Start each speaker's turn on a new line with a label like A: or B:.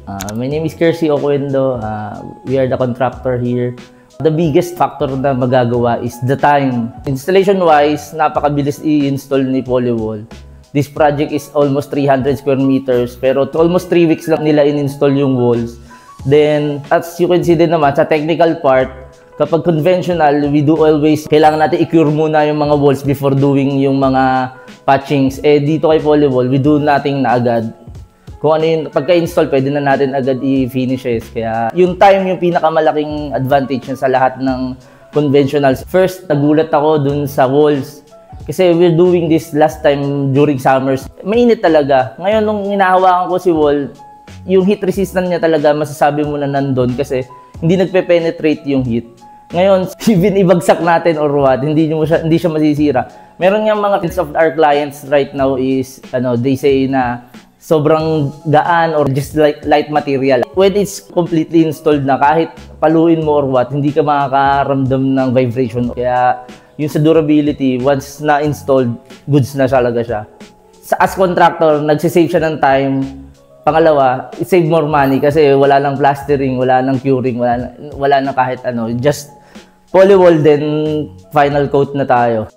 A: My name is Kersey Oquendo. We are the contractor here. The biggest factor na magagawa is the time. Installation-wise, napakabilis i-install ni Polywall. This project is almost 300 square meters, pero almost 3 weeks lang nila in-install yung walls. Then, as you can see din naman, sa technical part, kapag conventional, we do always, kailangan natin i-cure muna yung mga walls before doing yung mga patchings. Dito kay Polywall, we do nothing na agad. Kung ano yung pagka-install, pwede na natin agad i-finishes. Kaya yung time yung pinakamalaking advantage sa lahat ng conventionals. First, nagulat ako dun sa walls. Kasi we're doing this last time during summers. Mainit talaga. Ngayon, nung hinahawakan ko si wall, yung heat resistance niya talaga, masasabi mo na nandun kasi hindi nagpe-penetrate yung heat. Ngayon, even ibagsak natin or what, hindi siya masisira. Meron nga mga of our clients right now is, they say na sobrang gaan or just like light material. When it's completely installed na, kahit paluin mo or what, hindi ka makakaramdam ng vibration. Kaya yung sa durability, once na-installed, goods na talaga siya. As contractor, nagsisave siya ng time. Pangalawa, it save more money kasi wala nang plastering, wala nang curing, wala nang kahit ano. Just Polywall, then final coat na tayo.